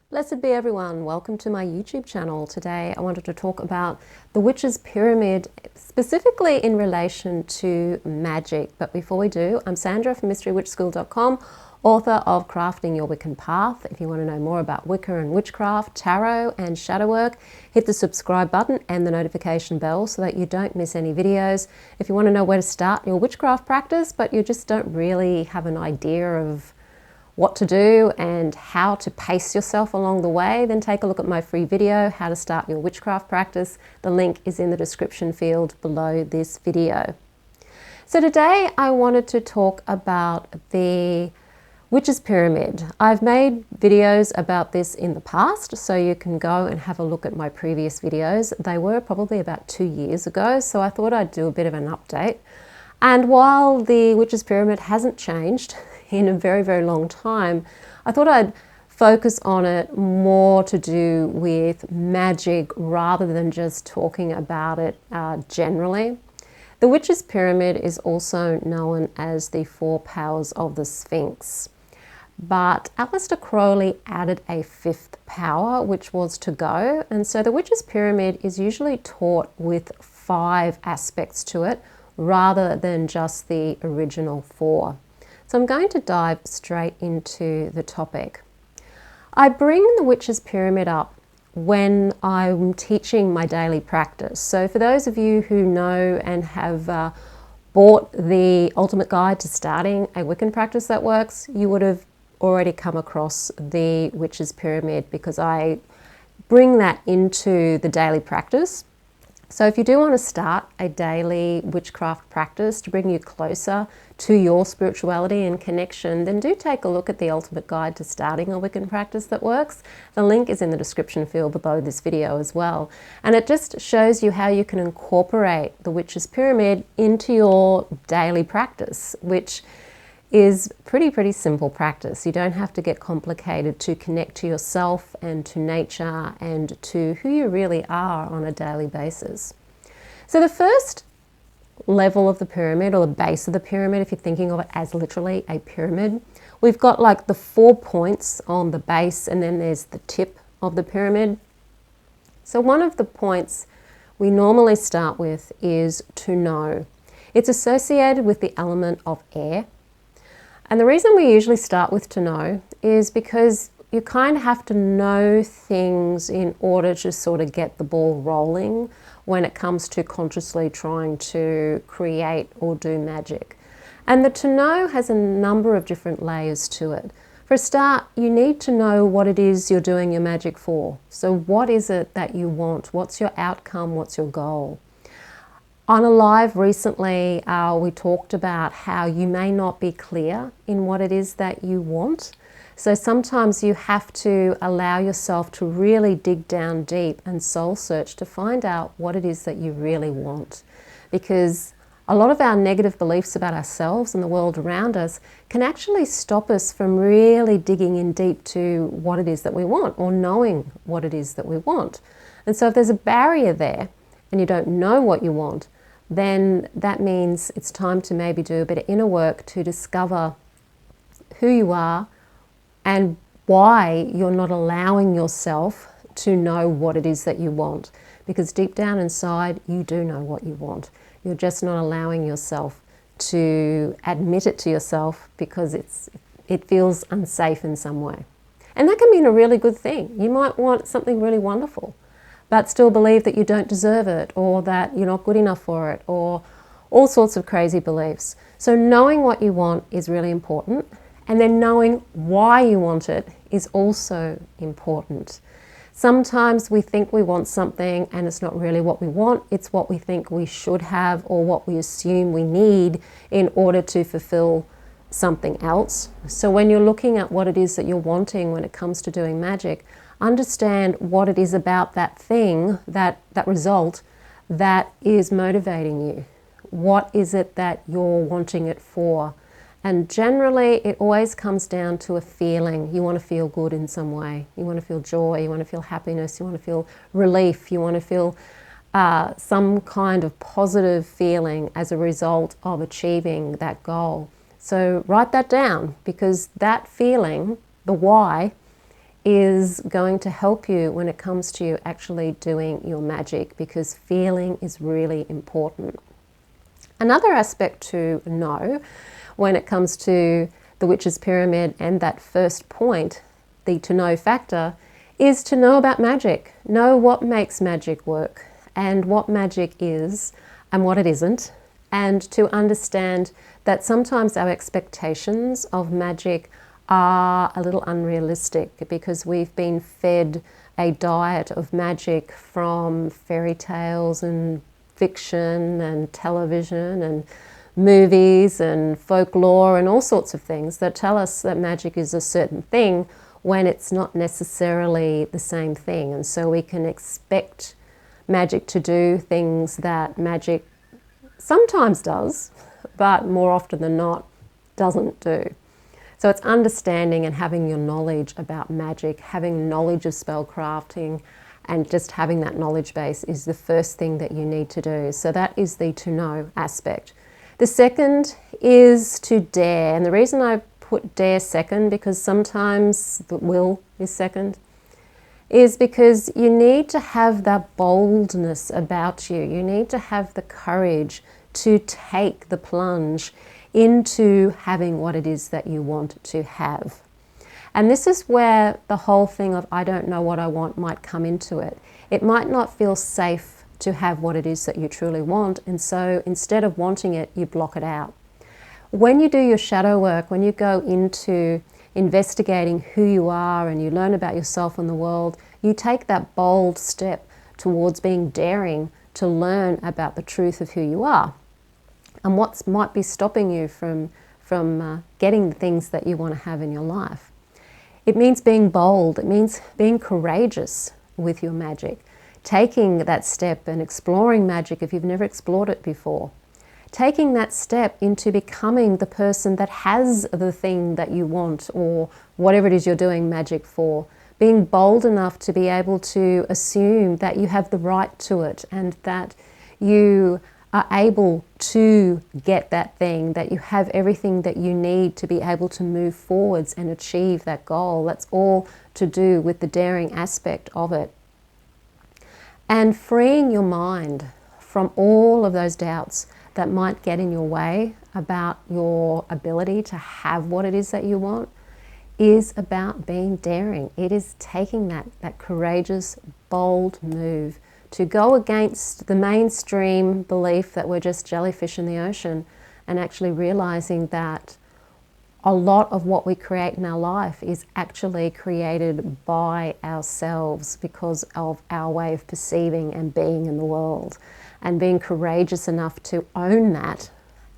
Blessed be everyone, welcome to my YouTube channel. Today I wanted to talk about the Witch's Pyramid, specifically in relation to magic. But before we do, I'm Sandra from MysteryWitchSchool.com, author of Crafting Your Wiccan Path. If you want to know more about Wicca and Witchcraft, Tarot and Shadow Work, hit the subscribe button and the notification bell so that you don't miss any videos. If you want to know where to start your witchcraft practice, but you just don't really have an idea of what to do and how to pace yourself along the way, then take a look at my free video, How to Start Your Witchcraft Practice. The link is in the description field below this video. So today I wanted to talk about the Witch's Pyramid. I've made videos about this in the past, so you can go and have a look at my previous videos. They were probably about 2 years ago, so I thought I'd do a bit of an update. And while the Witch's Pyramid hasn't changed in a very, very long time, I thought I'd focus on it more to do with magic rather than just talking about it generally. The Witch's Pyramid is also known as the Four Powers of the Sphinx. But Aleister Crowley added a fifth power, which was to go. And so the Witch's Pyramid is usually taught with 5 aspects to it, rather than just the original 4. So I'm going to dive straight into the topic. I bring the Witch's Pyramid up when I'm teaching my daily practice. So for those of you who know and have bought the Ultimate Guide to Starting a Wiccan Practice That Works, you would have already come across the Witch's Pyramid because I bring that into the daily practice. So if you do want to start a daily witchcraft practice to bring you closer to your spirituality and connection, then do take a look at the Ultimate Guide to Starting a Wiccan Practice That Works. The link is in the description field below this video as well. And it just shows you how you can incorporate the Witch's Pyramid into your daily practice, which is pretty simple practice. You don't have to get complicated to connect to yourself and to nature and to who you really are on a daily basis. So the first level of the pyramid, or the base of the pyramid, if you're thinking of it as literally a pyramid, we've got like the 4 points on the base, and then there's the tip of the pyramid. So one of the points we normally start with is to know. It's associated with the element of air. And the reason we usually start with to know is because you kind of have to know things in order to sort of get the ball rolling when it comes to consciously trying to create or do magic. And the to know has a number of different layers to it. For a start, you need to know what it is you're doing your magic for. So what is it that you want? What's your outcome? What's your goal? On a live recently, we talked about how you may not be clear in what it is that you want. So sometimes you have to allow yourself to really dig down deep and soul search to find out what it is that you really want. Because a lot of our negative beliefs about ourselves and the world around us can actually stop us from really digging in deep to what it is that we want, or knowing what it is that we want. And so if there's a barrier there and you don't know what you want, then that means it's time to maybe do a bit of inner work to discover who you are and why you're not allowing yourself to know what it is that you want. Because deep down inside, you do know what you want. You're just not allowing yourself to admit it to yourself because it feels unsafe in some way. And that can mean a really good thing. You might want something really wonderful, but still believe that you don't deserve it, or that you're not good enough for it, or all sorts of crazy beliefs. So knowing what you want is really important, and then knowing why you want it is also important. Sometimes we think we want something and it's not really what we want, it's what we think we should have or what we assume we need in order to fulfill something else. So when you're looking at what it is that you're wanting when it comes to doing magic, understand what it is about that thing, that result, that is motivating you. What is it that you're wanting it for? And generally, it always comes down to a feeling. You want to feel good in some way. You want to feel joy. You want to feel happiness. You want to feel relief. You want to feel some kind of positive feeling as a result of achieving that goal. So write that down, because that feeling, the why, is going to help you when it comes to you actually doing your magic, because feeling is really important. Another aspect to know when it comes to the witch's pyramid and that first point, the to know factor, is to know about magic. Know what makes magic work and what magic is and what it isn't, and to understand that sometimes our expectations of magic are a little unrealistic because we've been fed a diet of magic from fairy tales and fiction and television and movies and folklore and all sorts of things that tell us that magic is a certain thing when it's not necessarily the same thing. And so we can expect magic to do things that magic sometimes does, but more often than not doesn't do. So it's understanding and having your knowledge about magic, having knowledge of spellcrafting, and just having that knowledge base is the first thing that you need to do. So that is the to know aspect. The second is to dare. And the reason I put dare second, because sometimes the will is second, is because you need to have that boldness about you. You need to have the courage to take the plunge into having what it is that you want to have. And this is where the whole thing of I don't know what I want might come into it. It might not feel safe to have what it is that you truly want, and so instead of wanting it, you block it out. When you do your shadow work, when you go into investigating who you are and you learn about yourself and the world, you take that bold step towards being daring to learn about the truth of who you are and what might be stopping you from getting the things that you want to have in your life. It means being bold. It means being courageous with your magic, taking that step and exploring magic if you've never explored it before. Taking that step into becoming the person that has the thing that you want or whatever it is you're doing magic for. Being bold enough to be able to assume that you have the right to it and that you are able to get that thing, that you have everything that you need to be able to move forwards and achieve that goal. That's all to do with the daring aspect of it. And freeing your mind from all of those doubts that might get in your way about your ability to have what it is that you want is about being daring. It is taking that courageous, bold move to go against the mainstream belief that we're just jellyfish in the ocean, and actually realizing that a lot of what we create in our life is actually created by ourselves because of our way of perceiving and being in the world, and being courageous enough to own that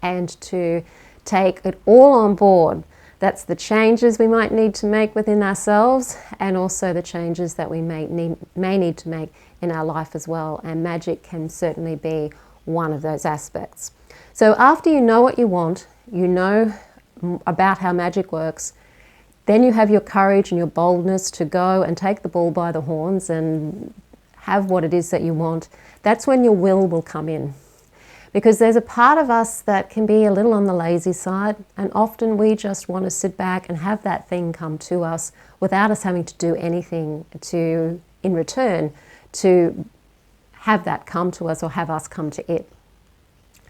and to take it all on board. That's the changes we might need to make within ourselves, and also the changes that we may need to make in our life as well. And magic can certainly be one of those aspects. So after you know what you want, you know about how magic works, then you have your courage and your boldness to go and take the bull by the horns and have what it is that you want. That's when your will come in. Because there's a part of us that can be a little on the lazy side, and often we just want to sit back and have that thing come to us without us having to do anything in return to have that come to us or have us come to it.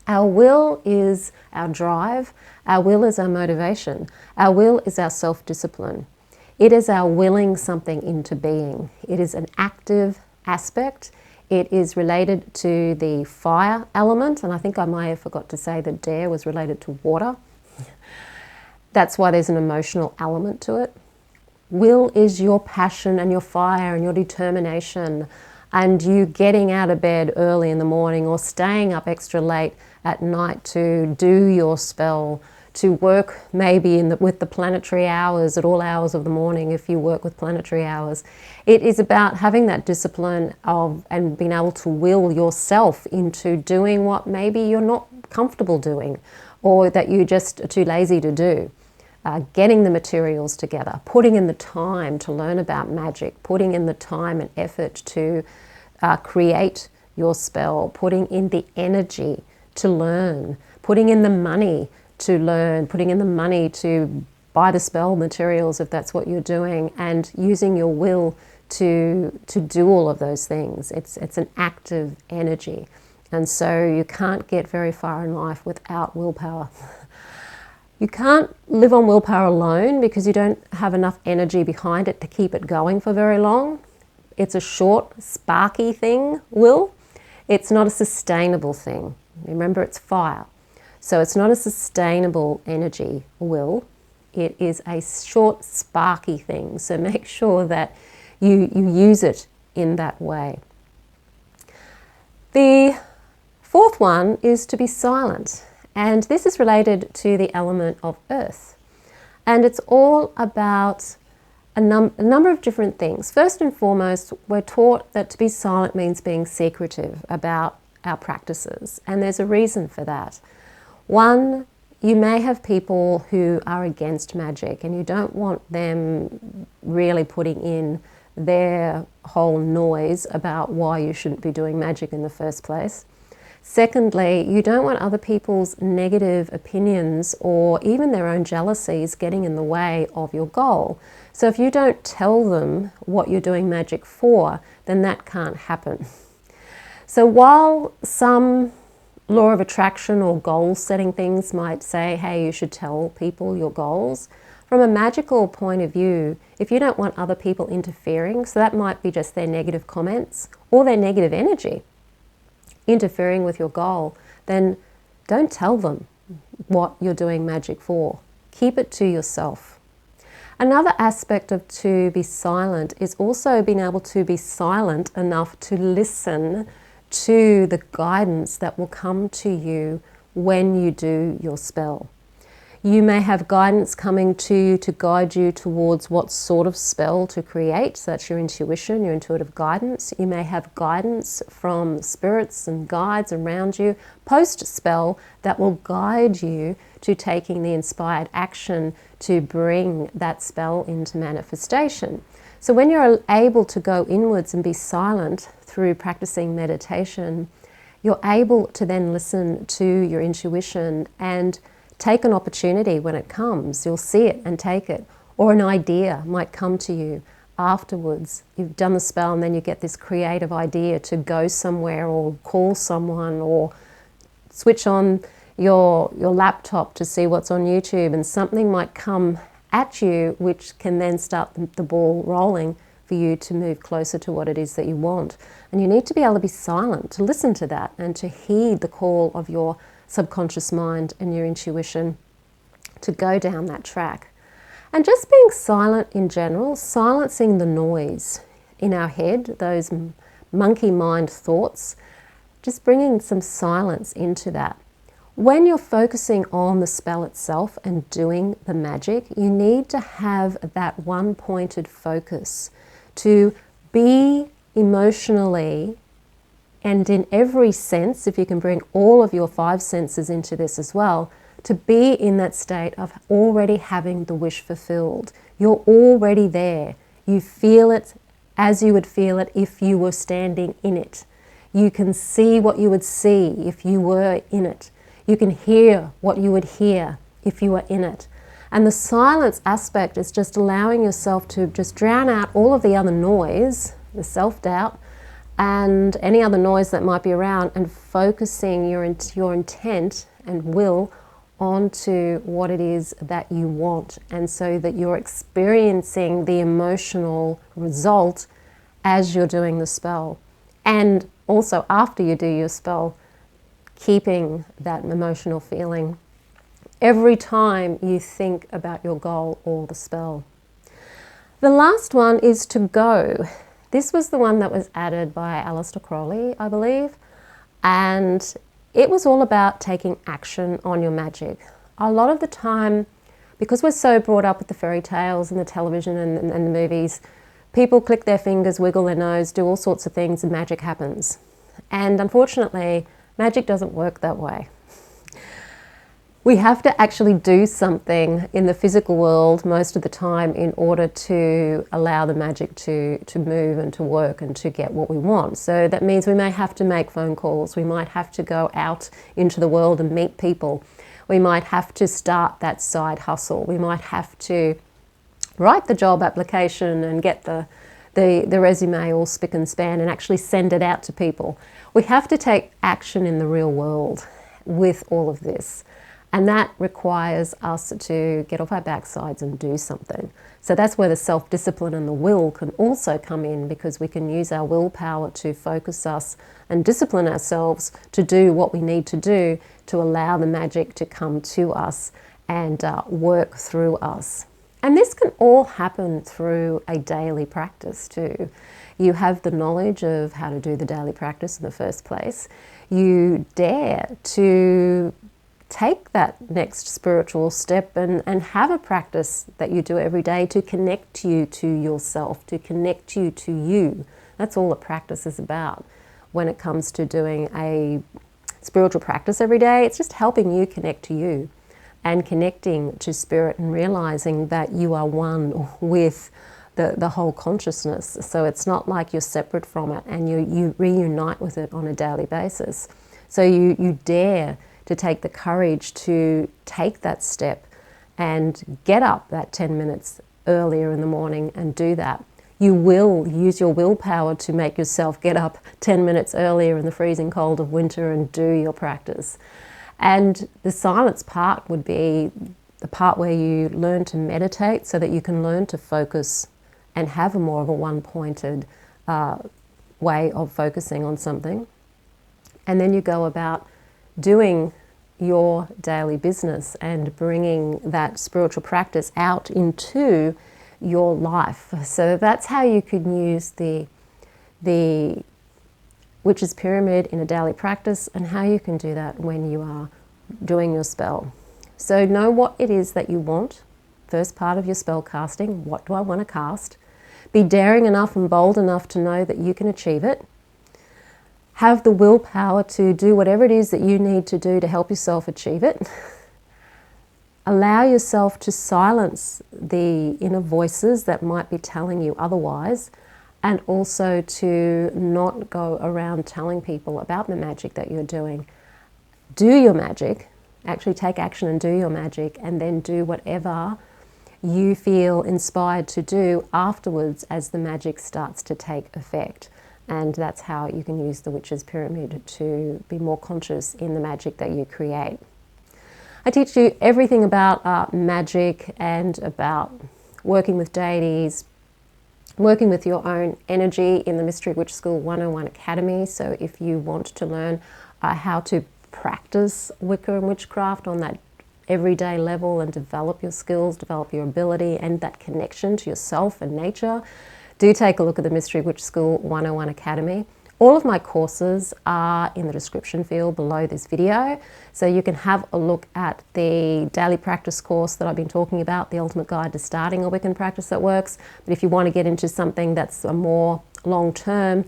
Our will is our drive, our will is our motivation, our will is our self-discipline. It is our willing something into being. It is an active aspect. It is related to the fire element, and I think I may have forgot to say that dare was related to water. That's why there's an emotional element to it. Will is your passion and your fire and your determination, and you getting out of bed early in the morning or staying up extra late at night to do your spell, to work maybe with the planetary hours at all hours of the morning if you work with planetary hours. It is about having that discipline and being able to will yourself into doing what maybe you're not comfortable doing or that you just are too lazy to do. Getting the materials together, putting in the time to learn about magic, putting in the time and effort to create your spell, putting in the energy to learn, putting in the money to learn, putting in the money to buy the spell materials if that's what you're doing, and using your will to do all of those things. It's an active energy, and so you can't get very far in life without willpower. You can't live on willpower alone because you don't have enough energy behind it to keep it going for very long. It's a short, sparky thing, will. It's not a sustainable thing. Remember, it's fire. So it's not a sustainable energy, will. It is a short, sparky thing. So make sure that you use it in that way. The fourth one is to be silent. And this is related to the element of earth. And it's all about a number of different things. First and foremost, we're taught that to be silent means being secretive about our practices. And there's a reason for that. One, you may have people who are against magic and you don't want them really putting in their whole noise about why you shouldn't be doing magic in the first place. Secondly, you don't want other people's negative opinions or even their own jealousies getting in the way of your goal. So if you don't tell them what you're doing magic for, then that can't happen. So while some law of attraction or goal setting things might say, hey, you should tell people your goals, from a magical point of view, if you don't want other people interfering, so that might be just their negative comments or their negative energy interfering with your goal, then don't tell them what you're doing magic for. Keep it to yourself. Another aspect of to be silent is also being able to be silent enough to listen to the guidance that will come to you when you do your spell. You may have guidance coming to you to guide you towards what sort of spell to create. So that's your intuition, your intuitive guidance. You may have guidance from spirits and guides around you post-spell that will guide you to taking the inspired action to bring that spell into manifestation. So when you're able to go inwards and be silent through practicing meditation, you're able to then listen to your intuition and take an opportunity when it comes. You'll see it and take it. Or an idea might come to you afterwards. You've done the spell and then you get this creative idea to go somewhere or call someone or switch on your laptop to see what's on YouTube, and something might come at you which can then start the ball rolling for you to move closer to what it is that you want. And you need to be able to be silent, to listen to that and to heed the call of your subconscious mind and your intuition to go down that track. And just being silent in general, silencing the noise in our head, those monkey mind thoughts, just bringing some silence into that. When you're focusing on the spell itself and doing the magic, you need to have that one-pointed focus to be emotionally and in every sense, if you can bring all of your 5 senses into this as well, to be in that state of already having the wish fulfilled. You're already there. You feel it as you would feel it if you were standing in it. You can see what you would see if you were in it. You can hear what you would hear if you were in it. And the silence aspect is just allowing yourself to just drown out all of the other noise, the self-doubt, and any other noise that might be around, and focusing your intent and will onto what it is that you want, and so that you're experiencing the emotional result as you're doing the spell. And also after you do your spell, keeping that emotional feeling every time you think about your goal or the spell. The last one is to go. This was the one that was added by Aleister Crowley, I believe, and it was all about taking action on your magic. A lot of the time, because we're so brought up with the fairy tales and the television and the movies, people click their fingers, wiggle their nose, do all sorts of things, and magic happens. And unfortunately, magic doesn't work that way. We have to actually do something in the physical world most of the time in order to allow the magic to move and to work and to get what we want. So that means we may have to make phone calls, we might have to go out into the world and meet people. We might have to start that side hustle. We might have to write the job application and get the resume all spick and span and actually send it out to people. We have to take action in the real world with all of this. And that requires us to get off our backsides and do something. So that's where the self-discipline and the will can also come in, because we can use our willpower to focus us and discipline ourselves to do what we need to do to allow the magic to come to us and work through us. And this can all happen through a daily practice too. You have the knowledge of how to do the daily practice in the first place. You dare to take that next spiritual step and have a practice that you do every day to connect you to yourself, to connect you to you. That's all a practice is about. When it comes to doing a spiritual practice every day, it's just helping you connect to you and connecting to spirit and realizing that you are one with the whole consciousness. So it's not like you're separate from it, and you reunite with it on a daily basis. So you dare to take the courage to take that step and get up that 10 minutes earlier in the morning and do that. You will use your willpower to make yourself get up 10 minutes earlier in the freezing cold of winter and do your practice. And the silence part would be the part where you learn to meditate so that you can learn to focus and have a more of a one-pointed way of focusing on something. And then you go about doing your daily business and bringing that spiritual practice out into your life. So that's how you can use the Witch's Pyramid in a daily practice, and how you can do that when you are doing your spell. So know what it is that you want. First part of your spell casting, what do I want to cast? Be daring enough and bold enough to know that you can achieve it. Have the willpower to do whatever it is that you need to do to help yourself achieve it. Allow yourself to silence the inner voices that might be telling you otherwise, and also to not go around telling people about the magic that you're doing. Do your magic, actually take action and do your magic, and then do whatever you feel inspired to do afterwards as the magic starts to take effect. And that's how you can use the Witch's Pyramid to be more conscious in the magic that you create. I teach you everything about magic and about working with deities, working with your own energy in the Mystery Witch School 101 Academy. So if you want to learn how to practice Wicca and witchcraft on that everyday level and develop your skills, develop your ability and that connection to yourself and nature, do take a look at the Mystery Witch School 101 Academy. All of my courses are in the description field below this video, so you can have a look at the daily practice course that I've been talking about, the Ultimate Guide to Starting a Wiccan Practice That Works. But if you want to get into something that's a more long-term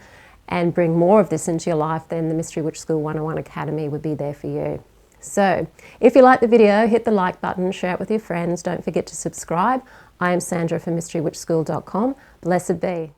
and bring more of this into your life, then the Mystery Witch School 101 Academy would be there for you. So if you like the video, hit the like button, share it with your friends. Don't forget to subscribe. I am Sandra from mysterywitchschool.com. Blessed be.